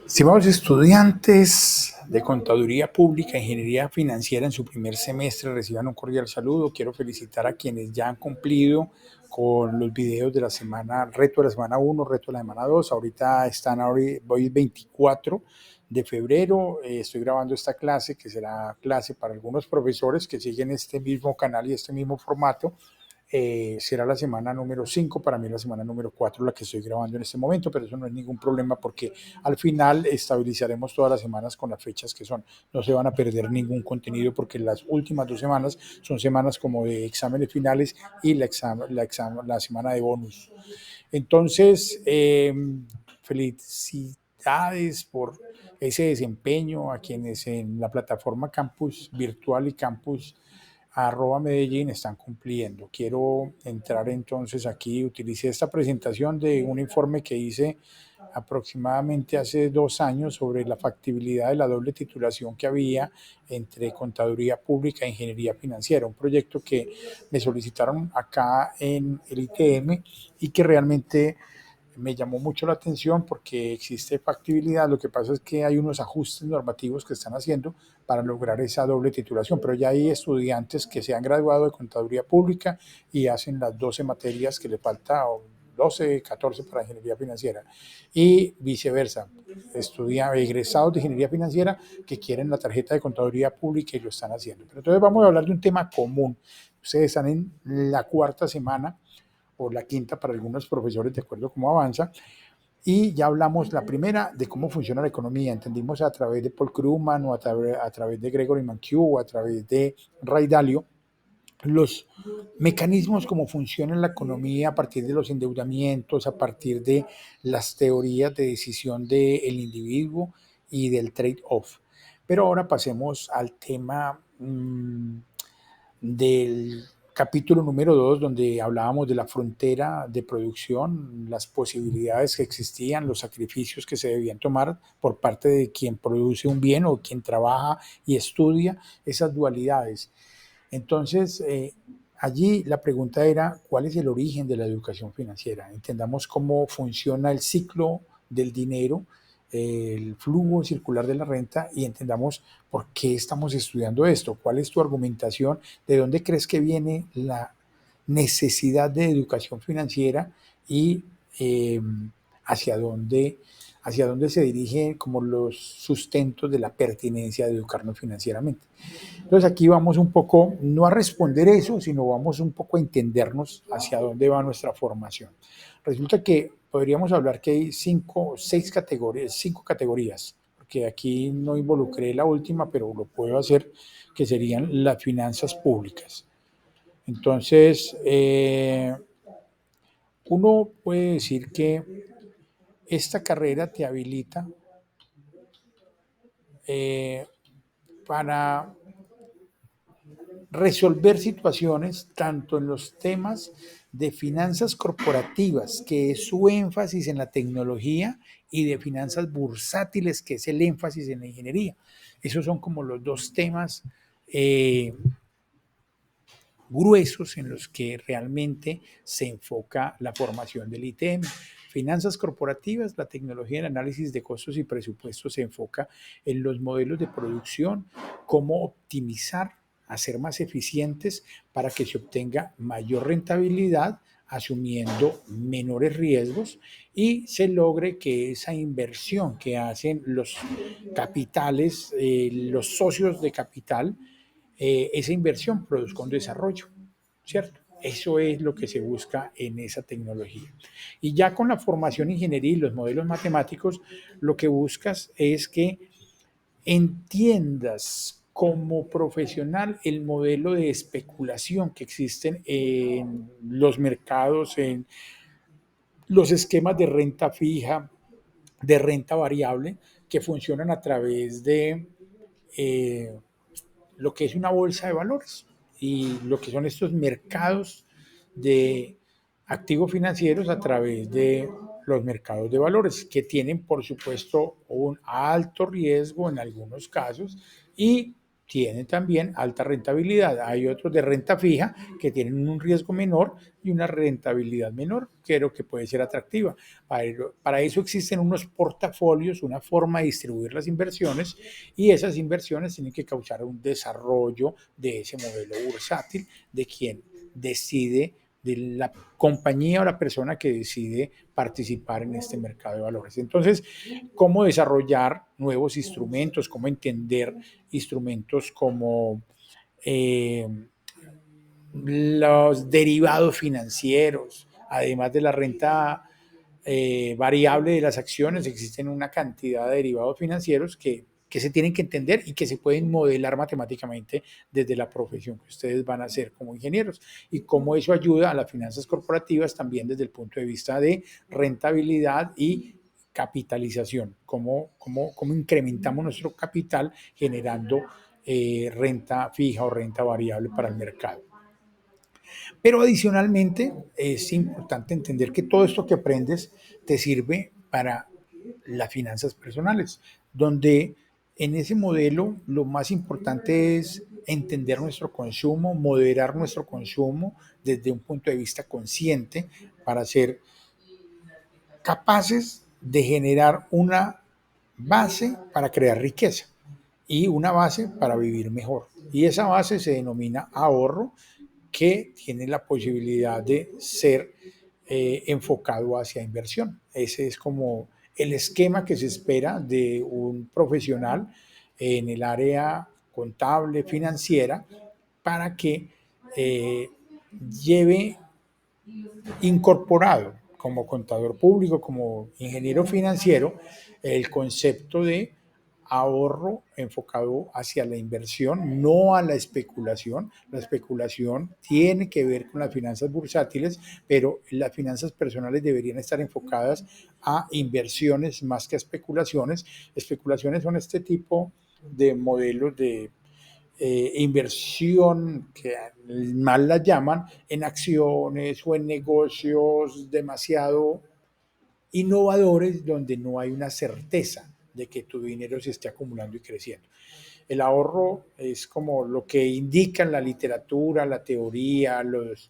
Estimados estudiantes de Contaduría Pública e Ingeniería Financiera en su primer semestre, reciban un cordial saludo. Quiero felicitar a quienes ya han cumplido con los videos de la semana, reto de la semana 1, reto de la semana 2. Ahorita voy 24 de febrero, estoy grabando esta clase que será clase para algunos profesores que siguen este mismo canal y este mismo formato. Será la semana número 5, para mí la semana número 4 la que estoy grabando en este momento, pero eso no es ningún problema porque al final estabilizaremos todas las semanas con las fechas que son. No se van a perder ningún contenido porque las últimas 2 semanas son semanas como de exámenes finales y la semana de bonus. Entonces, felicidades por ese desempeño a quienes en la plataforma Campus Virtual y Campus @Medellín están cumpliendo. Quiero entrar entonces aquí, utilicé esta presentación de un informe que hice aproximadamente hace 2 años sobre la factibilidad de la doble titulación que había entre Contaduría Pública e Ingeniería Financiera, un proyecto que me solicitaron acá en el ITM y que realmente me llamó mucho la atención porque existe factibilidad. Lo que pasa es que hay unos ajustes normativos que están haciendo para lograr esa doble titulación, pero ya hay estudiantes que se han graduado de Contaduría Pública y hacen las 12 materias que le falta, o 12, 14 para Ingeniería Financiera, y viceversa, egresados de Ingeniería Financiera que quieren la tarjeta de Contaduría Pública y lo están haciendo. Pero entonces vamos a hablar de un tema común. Ustedes están en la cuarta semana o la quinta para algunos profesores, de acuerdo a cómo avanza. Y ya hablamos la primera de cómo funciona la economía. Entendimos a través de Paul Krugman o a través de Gregory Mankiw o a través de Ray Dalio los mecanismos como funciona la economía a partir de los endeudamientos, a partir de las teorías de decisión del individuo y del trade-off. Pero ahora pasemos al tema del capítulo número 2, donde hablábamos de la frontera de producción, las posibilidades que existían, los sacrificios que se debían tomar por parte de quien produce un bien o quien trabaja y estudia, esas dualidades. Entonces, allí la pregunta era, ¿cuál es el origen de la educación financiera? Entendamos cómo funciona el ciclo del dinero, el flujo circular de la renta, y entendamos por qué estamos estudiando esto. ¿Cuál es tu argumentación? ¿De dónde crees que viene la necesidad de educación financiera y eh, hacia dónde se dirigen como los sustentos de la pertinencia de educarnos financieramente? Entonces aquí vamos un poco, no a responder eso, sino vamos un poco a entendernos hacia dónde va nuestra formación. Resulta que podríamos hablar que hay cinco categorías, porque aquí no involucré la última, pero lo puedo hacer, que serían las finanzas públicas. Entonces, uno puede decir que esta carrera te habilita para resolver situaciones tanto en los temas de finanzas corporativas, que es su énfasis en la tecnología, y de finanzas bursátiles, que es el énfasis en la ingeniería. Esos son como los dos temas gruesos en los que realmente se enfoca la formación del ITM. Finanzas corporativas, la tecnología, el análisis de costos y presupuestos se enfoca en los modelos de producción, cómo optimizar, hacer más eficientes para que se obtenga mayor rentabilidad asumiendo menores riesgos y se logre que esa inversión que hacen los capitales, los socios de capital, esa inversión produzca un desarrollo, ¿cierto? Eso es lo que se busca en esa tecnología. Y ya con la formación ingeniería y los modelos matemáticos, lo que buscas es que entiendas como profesional el modelo de especulación que existen en los mercados, en los esquemas de renta fija, de renta variable, que funcionan a través de lo que es una bolsa de valores y lo que son estos mercados de activos financieros a través de los mercados de valores, que tienen, por supuesto, un alto riesgo en algunos casos y tienen también alta rentabilidad. Hay otros de renta fija que tienen un riesgo menor y una rentabilidad menor, pero que puede ser atractiva. Para eso existen unos portafolios, una forma de distribuir las inversiones, y esas inversiones tienen que causar un desarrollo de ese modelo bursátil de quien decide, de la compañía o la persona que decide participar en este mercado de valores. Entonces, cómo desarrollar nuevos instrumentos, cómo entender instrumentos como eh, los derivados financieros, además de la renta variable de las acciones, existen una cantidad de derivados financieros que se tienen que entender y que se pueden modelar matemáticamente desde la profesión que ustedes van a hacer como ingenieros, y cómo eso ayuda a las finanzas corporativas también desde el punto de vista de rentabilidad y capitalización, cómo incrementamos nuestro capital generando renta fija o renta variable para el mercado. Pero adicionalmente es importante entender que todo esto que aprendes te sirve para las finanzas personales, donde en ese modelo lo más importante es entender nuestro consumo, moderar nuestro consumo desde un punto de vista consciente para ser capaces de generar una base para crear riqueza y una base para vivir mejor. Y esa base se denomina ahorro, que tiene la posibilidad de ser enfocado hacia inversión. Ese es como el esquema que se espera de un profesional en el área contable, financiera, para que eh, lleve incorporado como contador público, como ingeniero financiero, el concepto de ahorro enfocado hacia la inversión, no a la especulación. La especulación tiene que ver con las finanzas bursátiles, pero las finanzas personales deberían estar enfocadas a inversiones más que a especulaciones. Especulaciones son este tipo de modelos de inversión, que mal la llaman, en acciones o en negocios demasiado innovadores donde no hay una certeza de que tu dinero se esté acumulando y creciendo. El ahorro es como lo que indican la literatura, la teoría, los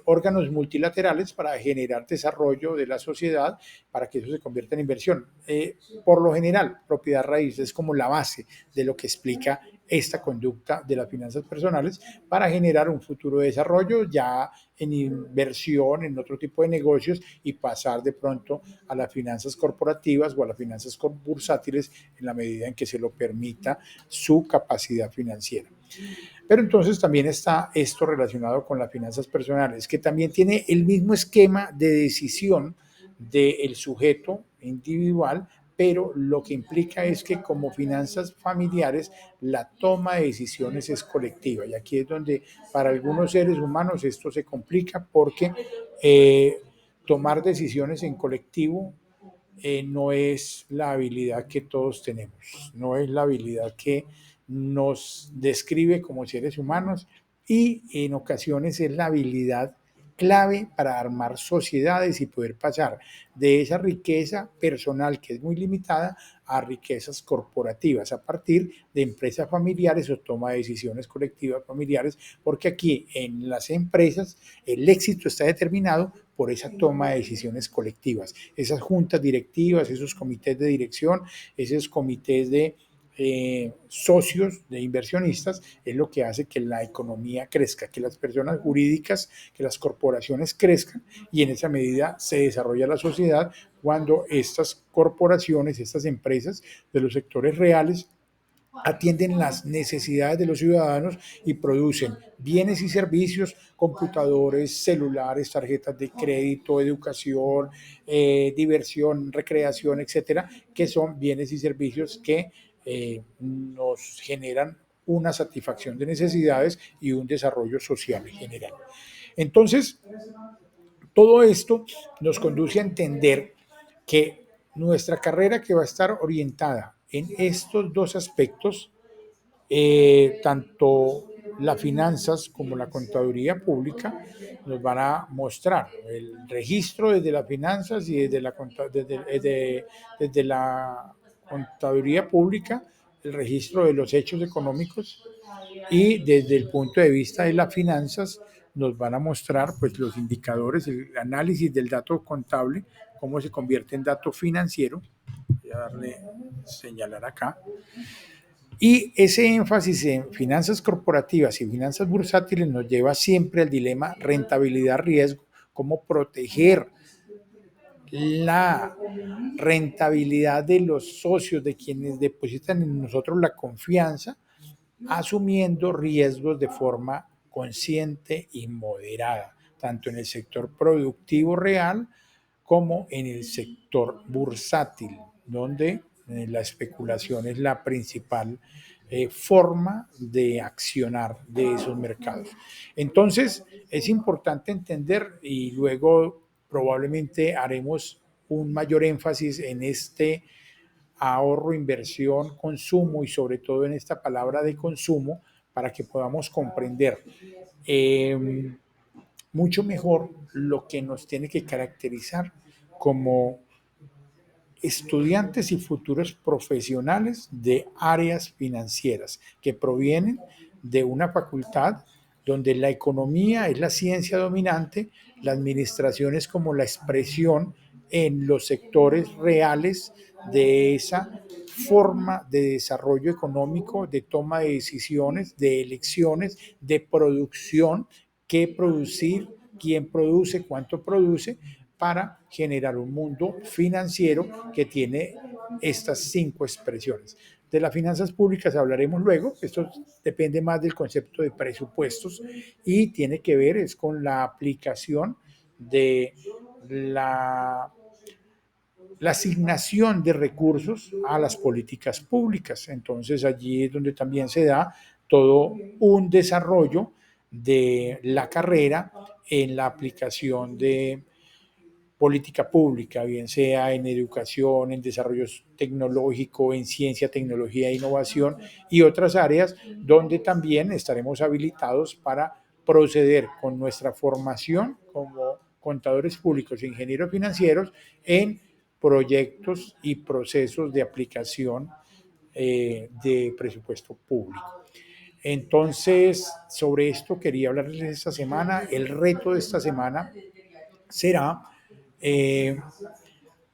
órganos multilaterales para generar desarrollo de la sociedad, para que eso se convierta en inversión. Por lo general, propiedad raíz es como la base de lo que explica esta conducta de las finanzas personales para generar un futuro de desarrollo ya en inversión, en otro tipo de negocios, y pasar de pronto a las finanzas corporativas o a las finanzas bursátiles en la medida en que se lo permita su capacidad financiera. Pero entonces también está esto relacionado con las finanzas personales, que también tiene el mismo esquema de decisión del sujeto individual, pero lo que implica es que como finanzas familiares la toma de decisiones es colectiva. Y aquí es donde para algunos seres humanos esto se complica, porque eh, tomar decisiones en colectivo no es la habilidad que todos tenemos, no es la habilidad que nos describe como seres humanos, y en ocasiones es la habilidad clave para armar sociedades y poder pasar de esa riqueza personal que es muy limitada a riquezas corporativas a partir de empresas familiares o toma de decisiones colectivas familiares, porque aquí en las empresas el éxito está determinado por esa toma de decisiones colectivas, esas juntas directivas, esos comités de dirección, esos comités de socios, de inversionistas, es lo que hace que la economía crezca, que las personas jurídicas, que las corporaciones crezcan, y en esa medida se desarrolla la sociedad cuando estas corporaciones, estas empresas de los sectores reales atienden las necesidades de los ciudadanos y producen bienes y servicios, computadores, celulares, tarjetas de crédito, educación, diversión, recreación, etcétera, que son bienes y servicios que nos generan una satisfacción de necesidades y un desarrollo social en general. Entonces, todo esto nos conduce a entender que nuestra carrera, que va a estar orientada en estos dos aspectos, tanto las finanzas como la contaduría pública, nos van a mostrar el registro desde las finanzas y desde la contaduría pública, el registro de los hechos económicos y desde el punto de vista de las finanzas nos van a mostrar pues los indicadores, el análisis del dato contable, cómo se convierte en dato financiero. Voy a darle señalar acá. Y ese énfasis en finanzas corporativas y finanzas bursátiles nos lleva siempre al dilema rentabilidad-riesgo, cómo proteger la rentabilidad de los socios, de quienes depositan en nosotros la confianza, asumiendo riesgos de forma consciente y moderada, tanto en el sector productivo real como en el sector bursátil, donde la especulación es la principal forma de accionar de esos mercados. Entonces, es importante entender y luego probablemente haremos un mayor énfasis en este ahorro, inversión, consumo y sobre todo en esta palabra de consumo para que podamos comprender mucho mejor lo que nos tiene que caracterizar como estudiantes y futuros profesionales de áreas financieras que provienen de una facultad donde la economía es la ciencia dominante, la administración es como la expresión en los sectores reales de esa forma de desarrollo económico, de toma de decisiones, de elecciones, de producción, qué producir, quién produce, cuánto produce, para generar un mundo financiero que tiene estas 5 expresiones. De las finanzas públicas hablaremos luego, esto depende más del concepto de presupuestos y tiene que ver es con la aplicación de la asignación de recursos a las políticas públicas. Entonces allí es donde también se da todo un desarrollo de la carrera en la aplicación de política pública, bien sea en educación, en desarrollo tecnológico, en ciencia, tecnología e innovación y otras áreas donde también estaremos habilitados para proceder con nuestra formación como contadores públicos e ingenieros financieros en proyectos y procesos de aplicación de presupuesto público. Entonces, sobre esto quería hablarles esta semana. El reto de esta semana será eh,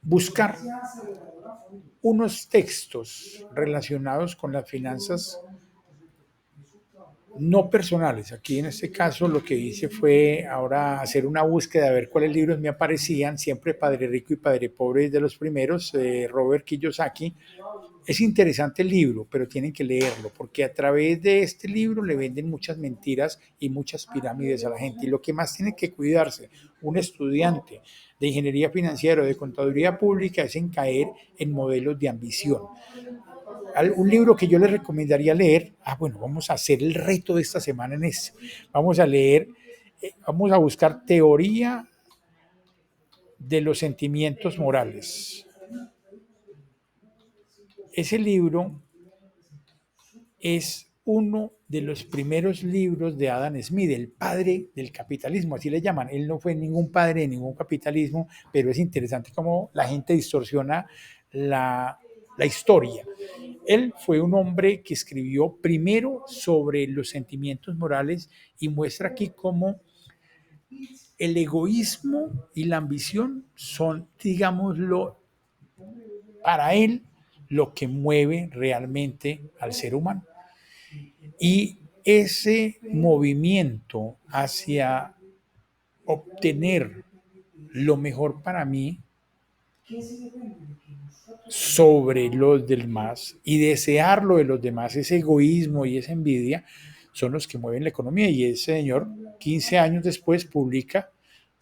buscar unos textos relacionados con las finanzas no personales. Aquí en este caso lo que hice fue ahora hacer una búsqueda, de ver cuáles libros me aparecían, siempre Padre Rico y Padre Pobre de los primeros, Robert Kiyosaki. Es interesante el libro, pero tienen que leerlo, porque a través de este libro le venden muchas mentiras y muchas pirámides a la gente. Y lo que más tiene que cuidarse un estudiante de ingeniería financiera o de contaduría pública es en caer en modelos de ambición. Un libro que yo les recomendaría leer, bueno, vamos a hacer el reto de esta semana en eso. Vamos a leer, vamos a buscar teoría de los sentimientos morales. Ese libro es uno de los primeros libros de Adam Smith, el padre del capitalismo, así le llaman. Él no fue ningún padre de ningún capitalismo, pero es interesante cómo la gente distorsiona la historia. Él fue un hombre que escribió primero sobre los sentimientos morales y muestra aquí cómo el egoísmo y la ambición son, digámoslo, para él lo que mueve realmente al ser humano. Y ese movimiento hacia obtener lo mejor para mí sobre los demás y desear lo de los demás, ese egoísmo y esa envidia, son los que mueven la economía. Y ese señor, 15 años después, publica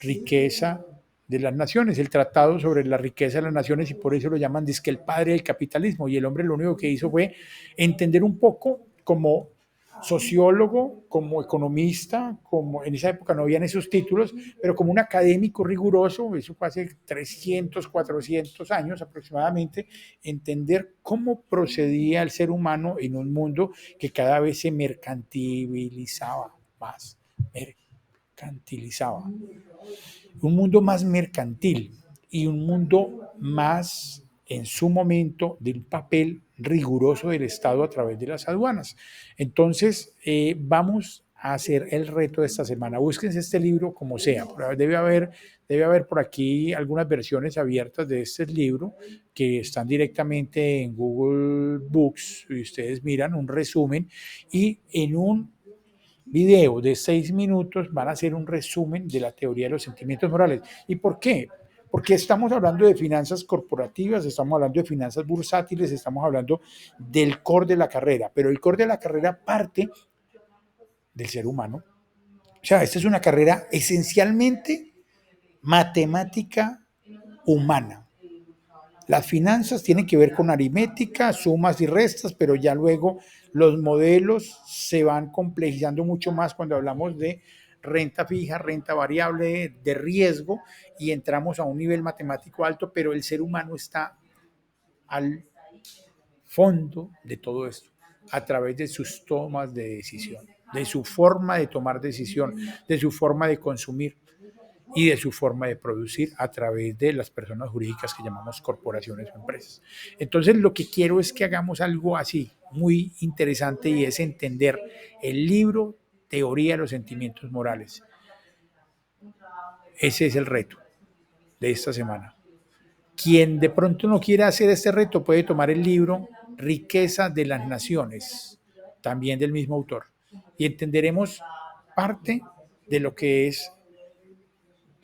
Riqueza de las Naciones, el tratado sobre la riqueza de las naciones, y por eso lo llaman dizque el padre del capitalismo. Y el hombre lo único que hizo fue entender un poco como sociólogo, como economista, como en esa época no habían esos títulos, pero como un académico riguroso, eso fue hace 300, 400 años aproximadamente, entender cómo procedía el ser humano en un mundo que cada vez se mercantilizaba más, un mundo más mercantil y un mundo más en su momento del papel riguroso del Estado a través de las aduanas. Entonces, vamos a hacer el reto de esta semana. Búsquense este libro como sea. Debe haber por aquí algunas versiones abiertas de este libro que están directamente en Google Books y ustedes miran un resumen y en un video de 6 minutos van a hacer un resumen de la teoría de los sentimientos morales. ¿Y por qué? Porque estamos hablando de finanzas corporativas, estamos hablando de finanzas bursátiles, estamos hablando del core de la carrera, pero el core de la carrera parte del ser humano. O sea, esta es una carrera esencialmente matemática humana. Las finanzas tienen que ver con aritmética, sumas y restas, pero ya luego los modelos se van complejizando mucho más cuando hablamos de renta fija, renta variable, de riesgo, y entramos a un nivel matemático alto, pero el ser humano está al fondo de todo esto, a través de sus tomas de decisión, de su forma de tomar decisión, de su forma de consumir y de su forma de producir a través de las personas jurídicas que llamamos corporaciones o empresas. Entonces, lo que quiero es que hagamos algo así, muy interesante, y es entender el libro Teoría de los Sentimientos Morales. Ese es el reto de esta semana. Quien de pronto no quiera hacer este reto puede tomar el libro Riqueza de las Naciones, también del mismo autor, y entenderemos parte de lo que es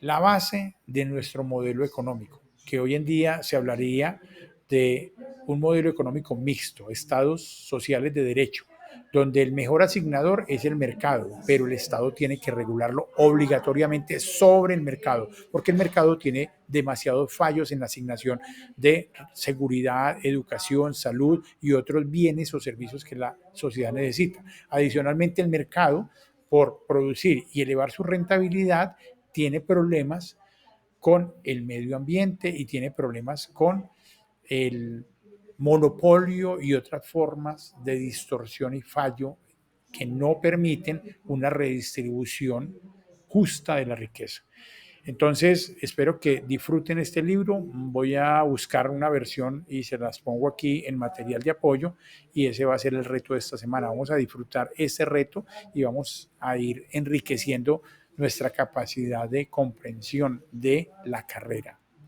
la base de nuestro modelo económico, que hoy en día se hablaría de un modelo económico mixto, estados sociales de derecho, donde el mejor asignador es el mercado, pero el Estado tiene que regularlo obligatoriamente sobre el mercado, porque el mercado tiene demasiados fallos en la asignación de seguridad, educación, salud y otros bienes o servicios que la sociedad necesita. Adicionalmente, el mercado, por producir y elevar su rentabilidad, tiene problemas con el medio ambiente y tiene problemas con el monopolio y otras formas de distorsión y fallo que no permiten una redistribución justa de la riqueza. Entonces, espero que disfruten este libro. Voy a buscar una versión y se las pongo aquí en material de apoyo, y ese va a ser el reto de esta semana. Vamos a disfrutar este reto y vamos a ir enriqueciendo nuestra capacidad de comprensión de la carrera.